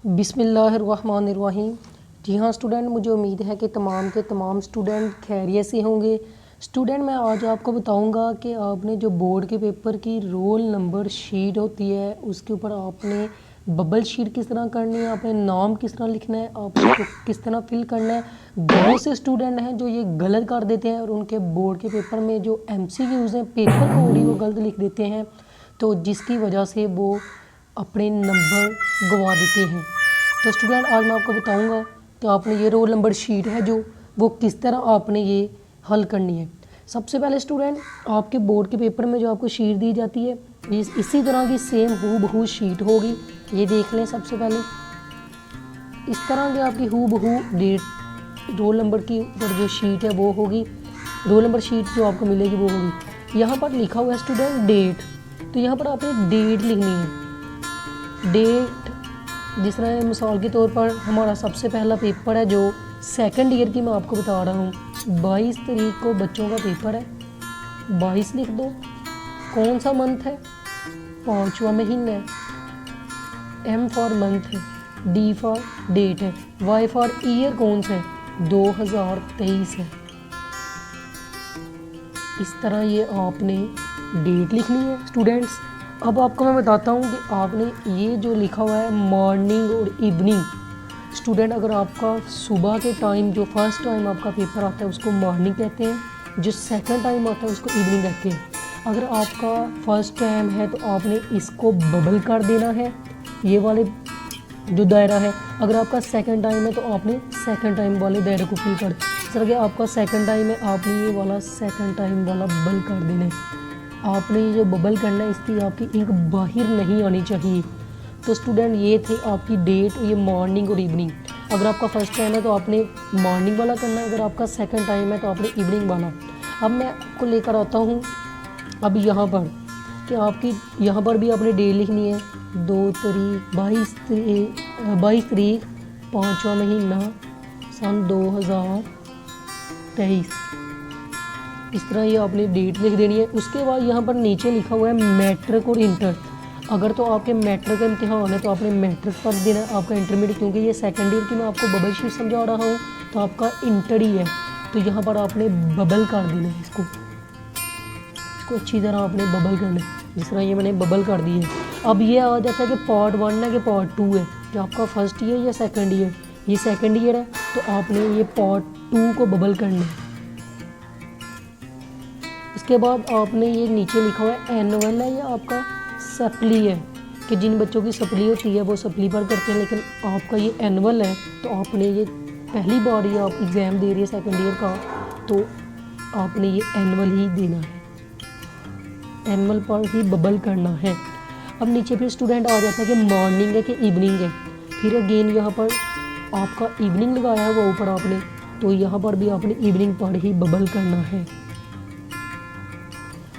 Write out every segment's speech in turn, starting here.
बिस्मिल्लाहिर्रहमानिर्रहीम। जी हाँ स्टूडेंट, मुझे उम्मीद है कि तमाम के तमाम स्टूडेंट खैरियत से होंगे। स्टूडेंट, मैं आज आपको बताऊंगा कि आपने जो बोर्ड के पेपर की रोल नंबर शीट होती है उसके ऊपर आपने बबल शीट किस तरह करनी है, आपने नाम किस तरह लिखना है, आपने उसको किस तरह फिल करना है। बहुत से स्टूडेंट हैं जो ये गलत कर देते हैं और उनके बोर्ड के पेपर में जो MCQs हैं, पेपर कोड ही वो गलत लिख देते हैं, तो जिसकी वजह से वो अपने नंबर गंवा देते हैं। तो स्टूडेंट, आज मैं आपको बताऊंगा कि आपने ये रोल नंबर शीट है जो वो किस तरह आपने ये हल करनी है। सबसे पहले स्टूडेंट, आपके बोर्ड के पेपर में जो आपको शीट दी जाती है इसी तरह की सेम हूबहू शीट होगी। ये देख लें। सबसे पहले इस तरह की आपकी हूबहू डेट रोल नंबर की ऊपर जो शीट है वो होगी। रोल नंबर शीट जो आपको मिलेगी वो होगी। यहाँ पर लिखा हुआ है स्टूडेंट डेट, तो यहाँ पर आपने डेट लिखनी है। डेट जिस तरह मिसाल के तौर पर हमारा सबसे पहला पेपर है जो सेकंड ईयर की मैं आपको बता रहा हूँ। 22 तारीख को बच्चों का पेपर है। 22 लिख दो। कौन सा मंथ है? 5वां महीना है। M फॉर मंथ है, D फॉर डेट है, Y फॉर ईयर कौन सा है? 2023 है। इस तरह ये आपने डेट लिखनी है स्टूडेंट्स। अब आपको मैं बताता हूँ कि आपने ये जो लिखा हुआ है मॉर्निंग और इवनिंग। स्टूडेंट, अगर आपका सुबह के टाइम जो फर्स्ट टाइम आपका पेपर आता है उसको मॉर्निंग कहते हैं, जो सेकंड टाइम आता है उसको इवनिंग कहते हैं। अगर आपका फर्स्ट टाइम है तो आपने इसको बबल कर देना है, ये वाले जो दायरा है। अगर आपका सेकंड टाइम है तो आपने सेकंड टाइम वाले दायरे को फिल कर, इस तरह के आपका सेकंड टाइम है, आपने ये वाला सेकंड टाइम वाला बबल कर देना है। आपने ये जो बबल करना है इसकी आपकी इंक बाहर नहीं आनी चाहिए। तो स्टूडेंट, ये थे आपकी डेट, ये मॉर्निंग और इवनिंग। अगर आपका फर्स्ट टाइम है तो आपने मॉर्निंग वाला करना है, अगर आपका सेकंड टाइम है तो आपने इवनिंग वाला। अब मैं आपको लेकर आता हूँ अब यहाँ पर कि आपकी यहाँ पर भी आपने डेट लिखनी है। 22 तारीख 5वां महीना सन 2023। इस तरह ये आपने डेट लिख देनी है। उसके बाद यहाँ पर नीचे लिखा हुआ है मैट्रिक और इंटर। अगर तो आपके मैट्रिक का इम्तिहान है तो आपने मैट्रिक पर देना है। आपका इंटरमीडिएट, क्योंकि ये सेकंड ईयर की मैं आपको बबल शीट समझा रहा हूँ, तो आपका इंटर ही है, तो यहाँ पर आपने बबल कर देना है। इसको अच्छी तरह आपने बबल करना है, जिस तरह ये मैंने बबल कर दी है। अब ये आ जाता है कि पार्ट 1 है कि पार्ट 2 है, कि आपका फर्स्ट ईयर या सेकंड ईयर। ये सेकंड ईयर है तो आपने ये पार्ट 2 को बबल करना है। इसके बाद आपने ये नीचे लिखा हुआ है एनुअल है या आपका सप्ली है, कि जिन बच्चों की सप्ली होती है वो सप्ली पर करते हैं, लेकिन आपका ये एनुअल है तो आपने ये पहली बार ये आप एग्ज़ाम दे रही है सेकंड ईयर का, तो आपने ये एनुअल ही देना है, एनुअल पर ही बबल करना है। अब नीचे फिर स्टूडेंट आ जाता है कि मॉर्निंग है कि इवनिंग है। फिर अगेन यहाँ पर आपका इवनिंग लगाया है वो ऊपर आपने, तो यहाँ पर भी आपने इवनिंग पर ही बबल करना है।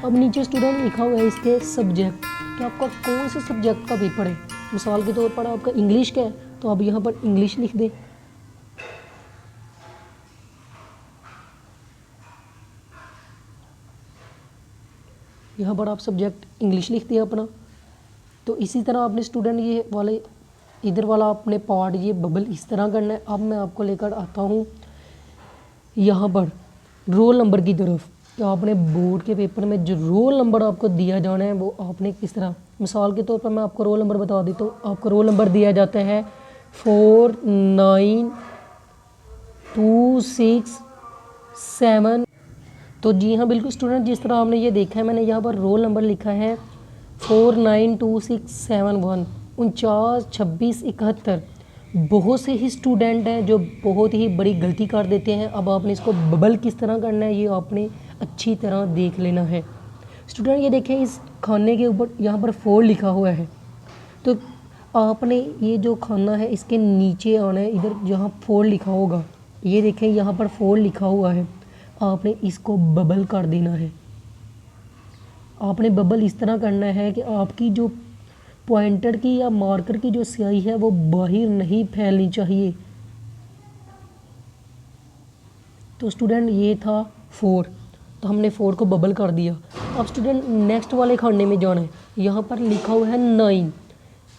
अब नीचे स्टूडेंट लिखा हुआ है इसके सब्जेक्ट, कि आपका कौन से सब्जेक्ट का पेपर है। मिसाल के तौर पर आपका इंग्लिश का है तो आप यहाँ पर इंग्लिश लिख दें। यहाँ पर आप सब्जेक्ट इंग्लिश लिख दिया अपना। तो इसी तरह आपने स्टूडेंट ये वाले इधर वाला अपने पार्ट ये बबल इस तरह करना है। अब मैं आपको लेकर आता हूँ यहाँ पर रोल नंबर की तरफ, कि आपने बोर्ड के पेपर में जो रोल नंबर आपको दिया जाना है वो आपने किस तरह। मिसाल के तौर पर मैं आपको रोल नंबर बता देता हूँ। आपको रोल नंबर दिया जाता है 49267। तो जी हाँ बिल्कुल स्टूडेंट, जिस तरह आपने ये देखा है, मैंने यहाँ पर रोल नंबर लिखा है 492671 492671। बहुत से ही स्टूडेंट हैं जो बहुत ही बड़ी गलती कर देते हैं। अब आपने इसको बबल किस तरह करना है ये आपने अच्छी तरह देख लेना है। स्टूडेंट, ये देखें इस खाने के ऊपर यहाँ पर 4 लिखा हुआ है, तो आपने ये जो खाना है इसके नीचे आना है, इधर जहाँ 4 लिखा होगा, ये देखें यहाँ पर 4 लिखा हुआ है, आपने इसको बबल कर देना है। आपने बबल इस तरह करना है कि आपकी जो पॉइंटर की या मार्कर की जो स्याही है वो बाहर नहीं फैलनी चाहिए। तो स्टूडेंट ये था 4, तो हमने 4 को बबल कर दिया। अब स्टूडेंट नेक्स्ट वाले खाने में जाना है। यहाँ पर लिखा हुआ है 9,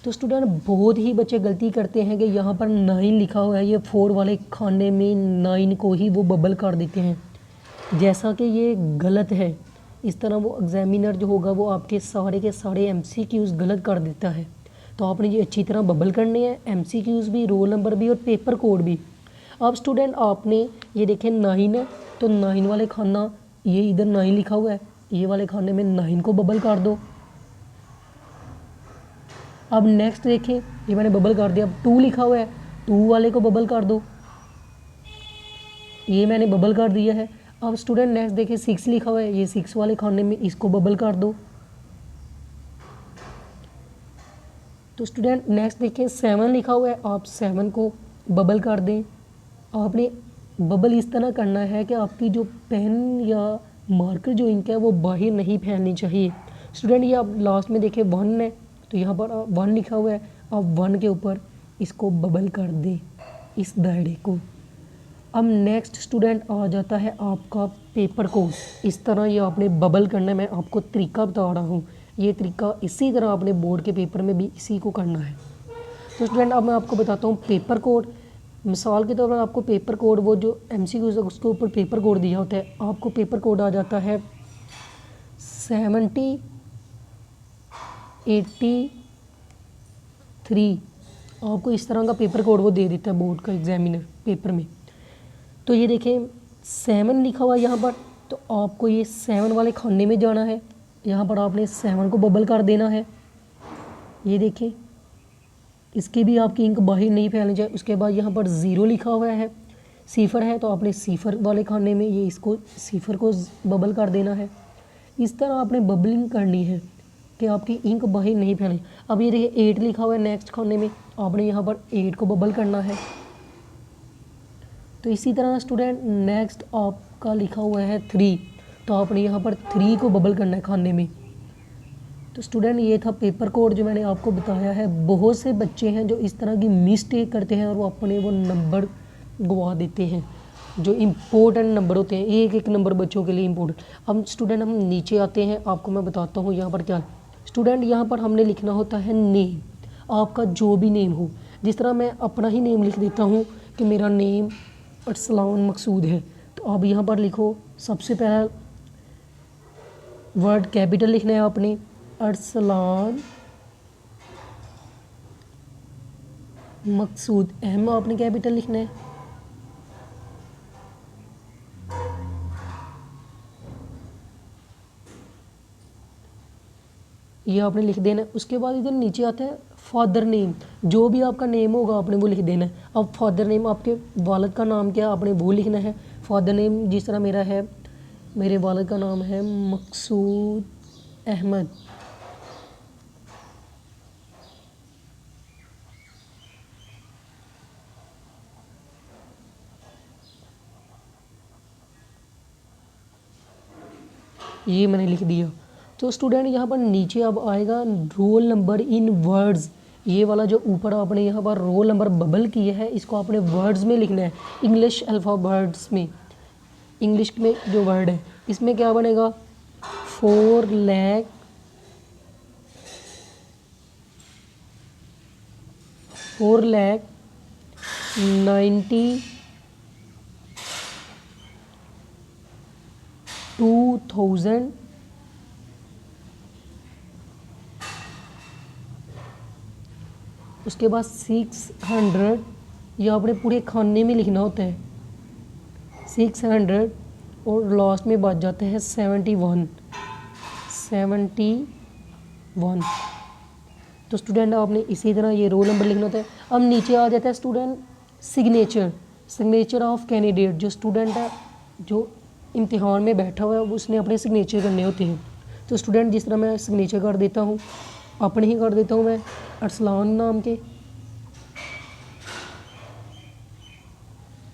तो स्टूडेंट बहुत ही बच्चे गलती करते हैं कि यहाँ पर 9 लिखा हुआ है, ये 4 वाले खाने में 9 को ही वो बबल कर देते हैं, जैसा कि ये गलत है। इस तरह वो एग्जामिनर जो होगा वो आपके सारे के सारे MCQs गलत कर देता है। तो आपने ये अच्छी तरह बबल करने हैं, MCQs भी, रोल नंबर भी और पेपर कोड भी। अब स्टूडेंट आपने ये देखें 9 है, तो 9 वाले खाना, ये इधर 9 लिखा हुआ है, ये वाले खाने में 9 को बबल कर दो। अब नेक्स्ट देखें, ये मैंने बबल कर दिया। अब 2 लिखा हुआ है, 2 वाले को बबल कर दो, ये मैंने बबल कर दिया है। अब स्टूडेंट नेक्स्ट देखें 6 लिखा हुआ है, ये 6 वाले खाने में इसको बबल कर दो। तो स्टूडेंट नेक्स्ट देखें 7 लिखा हुआ है, आप 7 को बबल कर दें। आपने बबल इस तरह करना है कि आपकी जो पेन या मार्कर जो इंक है वो बाहर नहीं फैलनी चाहिए। स्टूडेंट ये आप लास्ट में देखें 1 है, तो यहाँ पर 1 लिखा हुआ है, आप 1 के ऊपर इसको बबल कर दें, इस दायरे को। अब नेक्स्ट स्टूडेंट आ जाता है आपका पेपर कोड। इस तरह ये आपने बबल करना है, मैं आपको तरीका बता रहा हूँ। ये तरीका इसी तरह आपने बोर्ड के पेपर में भी इसी को करना है। तो स्टूडेंट अब मैं आपको बताता हूँ पेपर कोड। मिसाल के तौर पर आपको पेपर कोड, वो जो MCQs उसके ऊपर पेपर कोड दिया होता है, आपको पेपर कोड आ जाता है 7083। आपको इस तरह का पेपर कोड वो दे देता है बोर्ड का एग्जामिनर पेपर में। तो ये देखें 7 लिखा हुआ है यहाँ पर, तो आपको ये 7 वाले खाने में जाना है, यहाँ पर आपने 7 को बबल कर देना है। ये देखें, इसके भी आपकी इंक बाहर नहीं फैलनी चाहिए। उसके बाद यहाँ पर 0 लिखा हुआ है, सिफर है, तो आपने सिफर वाले खाने में ये इसको सिफर को बबल कर देना है। इस तरह आपने बबलिंग करनी है कि आपकी इंक बाहर नहीं फैले। अब ये देखिए 8 लिखा हुआ है नेक्स्ट खाने में, आपने यहाँ पर 8 को बबल करना है। तो इसी तरह स्टूडेंट नेक्स्ट आपका लिखा हुआ है 3, तो आपने यहाँ पर 3 को बबल करना है खाने में। तो स्टूडेंट ये था पेपर कोड जो मैंने आपको बताया है। बहुत से बच्चे हैं जो इस तरह की मिस्टेक करते हैं और वो अपने वो नंबर गवा देते हैं, जो इम्पोर्टेंट नंबर होते हैं, एक एक नंबर बच्चों के लिए इम्पोर्टेंट। अब स्टूडेंट हम नीचे आते हैं, आपको मैं बताता हूँ यहाँ पर क्या है। स्टूडेंट यहाँ पर हमने लिखना होता है नेम, आपका जो भी नेम हो। जिस तरह मैं अपना ही नेम लिख देता हूँ कि मेरा नेम अरसलान मकसूद है, तो आप यहाँ पर लिखो। सबसे पहला वर्ड कैपिटल लिखना है आपने, अरसलान मकसूद, M आपने कैपिटल लिखना है। ये आपने लिख देना है। उसके बाद इधर नीचे आता है फादर नेम, जो भी आपका नेम होगा आपने वो लिख देना है। अब फादर नेम, आपके वालिद का नाम क्या है आपने वो लिखना है। फादर नेम जिस तरह मेरा है, मेरे वालिद का नाम है मकसूद अहमद। ये मैंने लिख दिया। तो स्टूडेंट यहाँ पर नीचे अब आएगा रोल नंबर इन वर्ड्स। ये वाला जो ऊपर आपने यहाँ पर रोल नंबर बबल किया है, इसको आपने वर्ड्स में लिखना है, इंग्लिश अल्फ़ाबेट्स में। इंग्लिश में जो वर्ड है इसमें क्या बनेगा, 4,92,000 उसके बाद 600, ये आपने पूरे खाने में लिखना होता है 600, और लास्ट में बच जाता है 71। तो स्टूडेंट आपने इसी तरह ये रोल नंबर लिखना होता है। अब नीचे आ जाता है स्टूडेंट सिग्नेचर ऑफ कैंडिडेट। जो स्टूडेंट है जो इम्तिहान में बैठा हुआ है उसने अपने सिग्नेचर करने होते हैं। तो स्टूडेंट जिस तरह मैं सिग्नेचर कर देता हूँ, अपने ही कर देता हूँ मैं, अरसलान नाम के।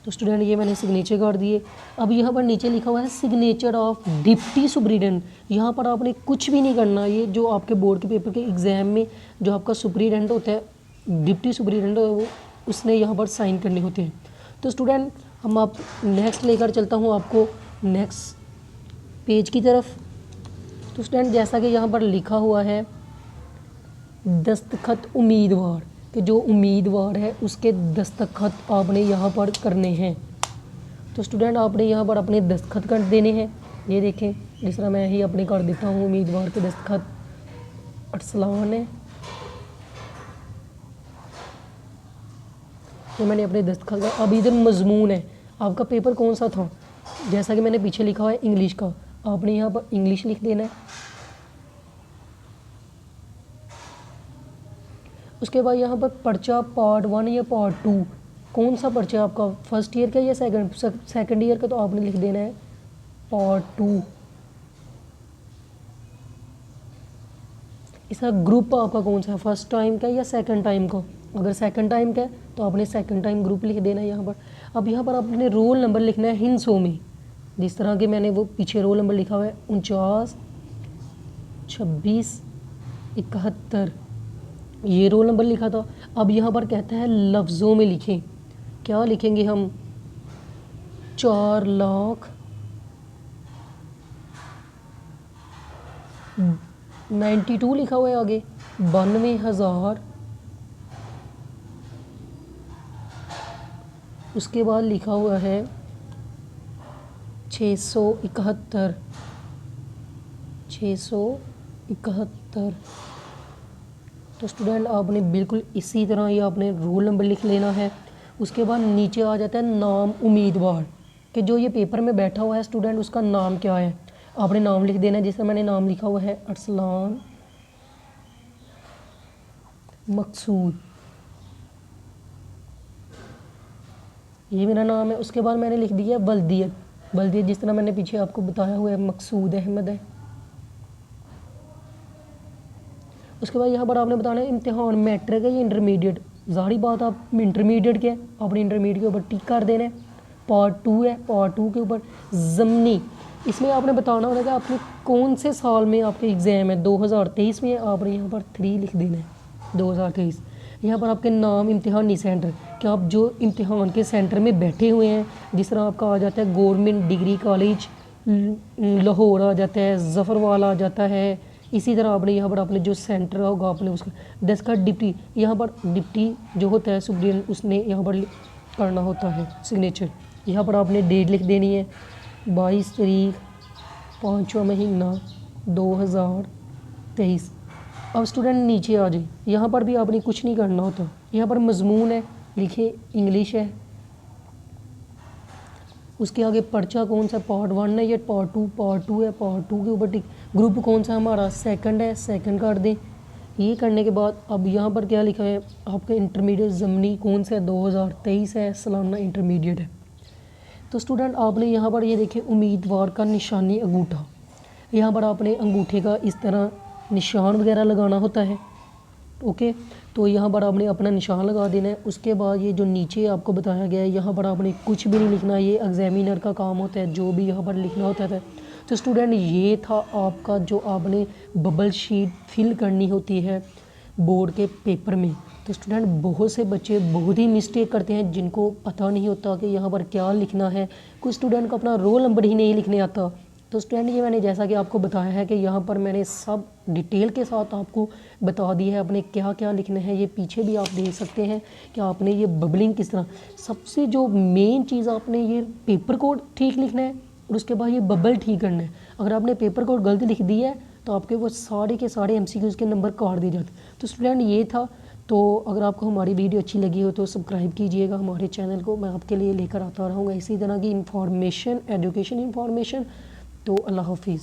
तो स्टूडेंट ये मैंने सिग्नेचर कर दिए। अब यहाँ पर नीचे लिखा हुआ है सिग्नेचर ऑफ डिप्टी सुपरिटेंडेंट। यहाँ पर आपने कुछ भी नहीं करना। ये जो आपके बोर्ड के पेपर के एग्ज़ाम में जो आपका सुपरिटेंडेंट होता है, डिप्टी सुपरिटेंडेंट, वो उसने यहाँ पर साइन करने होते हैं। तो स्टूडेंट हम आप नेक्स्ट लेकर चलता हूँ आपको नेक्स्ट पेज की तरफ। तो स्टूडेंट जैसा कि यहाँ पर लिखा हुआ है दस्तखत उम्मीदवार, कि जो उम्मीदवार है उसके दस्तखत आपने यहाँ पर करने हैं। तो स्टूडेंट आपने यहाँ पर अपने दस्तखत कर देने हैं। ये देखें, जिस तरह मैं ही अपने कर देता हूँ, उम्मीदवार के दस्तखत अरसलान है, तो मैंने अपने दस्तखत। अब इधर मजमून है, आपका पेपर कौन सा था, जैसा कि मैंने पीछे लिखा हुआ है इंग्लिश का, आपने यहाँ पर इंग्लिश लिख देना है। उसके बाद यहाँ पर पर्चा पार्ट 1 या पार्ट 2, कौन सा पर्चा आपका, फर्स्ट ईयर का या सेकंड ईयर का, तो आपने लिख देना है पार्ट 2। इसका ग्रुप आपका कौन सा है, फर्स्ट टाइम का या सेकंड टाइम का, अगर सेकंड टाइम का है तो आपने सेकंड टाइम ग्रुप लिख देना है यहाँ पर। अब यहाँ पर आपने रोल नंबर लिखना है हिंसों में, जिस तरह के मैंने वो पीछे रोल नंबर लिखा हुआ है 49 26 71, ये रोल नंबर लिखा था। अब यहाँ पर कहता है लफ्ज़ों में लिखें, क्या लिखेंगे हम, 4,92 लिखा हुआ है आगे, 92,000, उसके बाद लिखा हुआ है 671 671। तो स्टूडेंट आपने बिल्कुल इसी तरह ये आपने रोल नंबर लिख लेना है। उसके बाद नीचे आ जाता है नाम उम्मीदवार, कि जो ये पेपर में बैठा हुआ है स्टूडेंट उसका नाम क्या है, आपने नाम लिख देना है। जैसे मैंने नाम लिखा हुआ है अरसलान मकसूद, ये मेरा नाम है। उसके बाद मैंने लिख दिया बल्दियत, बल्दियत जिस तरह मैंने पीछे आपको बताया हुआ है मकसूद अहमद है। उसके बाद यहाँ पर आपने बताना है इम्तिहान मैट्रिक है या इंटरमीडिएट, ज़ाहिर बात आप इंटरमीडिएट के हैं, आपने इंटरमीडिएट के ऊपर टिक कर देना है। पार्ट 2 है, पार्ट 2 के ऊपर ज़मनी, इसमें आपने बताना होगा कि आपने कौन से साल में आपके एग्ज़ाम है, 2023 में, आपने यहाँ पर 3 लिख देना है 2023। यहाँ पर आपके नाम इम्तिहानी सेंटर, कि आप जो इम्तिहान के सेंटर में बैठे हुए हैं, जिस तरह आपका आ जाता है गवर्नमेंट डिग्री कॉलेज लाहौर आ जाता है, ज़फ़रवाल आ जाता है, इसी तरह आपने यहाँ पर आपने जो सेंटर होगा आपने उसका दस्तखत डिप्टी, यहाँ पर डिप्टी जो होता है सुप्रीडेंट उसने यहाँ पर करना होता है सिग्नेचर। यहाँ पर आपने डेट लिख देनी है 22 तारीख 5वां महीना 2023। अब स्टूडेंट नीचे आ जाए, यहाँ पर भी आपने कुछ नहीं करना होता। यहाँ पर मजमून है, लिखे इंग्लिश है, उसके आगे पर्चा कौन सा, पार्ट 1 है या पार्ट 2, पार्ट 2 है, पार्ट 2 के ऊपर टिक। ग्रुप कौन सा हमारा, सेकंड है, सेकंड कर दें। ये करने के बाद अब यहाँ पर क्या लिखा है आपका इंटरमीडिएट ज़मनी कौन सा है, 2023 है, सालाना इंटरमीडिएट है। तो स्टूडेंट आपने यहाँ पर ये देखें उम्मीदवार का निशानी अंगूठा, यहाँ पर आपने अंगूठे का इस तरह निशान वगैरह लगाना होता है। ओके, तो यहाँ पर आपने अपना निशान लगा देना है। उसके बाद ये जो नीचे आपको बताया गया है यहाँ पर आपने कुछ भी नहीं लिखना, ये एग्जामिनर का काम होता है जो भी यहाँ पर लिखना होता है। तो स्टूडेंट ये था आपका जो आपने बबल शीट फिल करनी होती है बोर्ड के पेपर में। तो स्टूडेंट बहुत से बच्चे बहुत ही मिस्टेक करते हैं जिनको पता नहीं होता कि यहाँ पर क्या लिखना है। कुछ स्टूडेंट को अपना रोल नंबर ही नहीं लिखने आता। तो स्टूडेंट ये मैंने जैसा कि आपको बताया है कि यहाँ पर मैंने सब डिटेल के साथ आपको बता दिया है अपने क्या क्या लिखना है। ये पीछे भी आप देख सकते हैं कि आपने ये बबलिंग किस तरह, सबसे जो मेन चीज़ आपने ये पेपर कोड ठीक लिखना है और उसके बाद ये बबल ठीक करना है। अगर आपने पेपर कोड गलत लिख दिया है तो आपके वो सारे के सारे MCQs के नंबर काट दिए जाते। तो स्टूडेंट ये था। तो अगर आपको हमारी वीडियो अच्छी लगी हो तो सब्सक्राइब कीजिएगा हमारे चैनल को, मैं आपके लिए लेकर आता रहूँगा इसी तरह की इंफॉर्मेशन, एजुकेशन इंफॉर्मेशन। तो अल्लाह हाफिज़।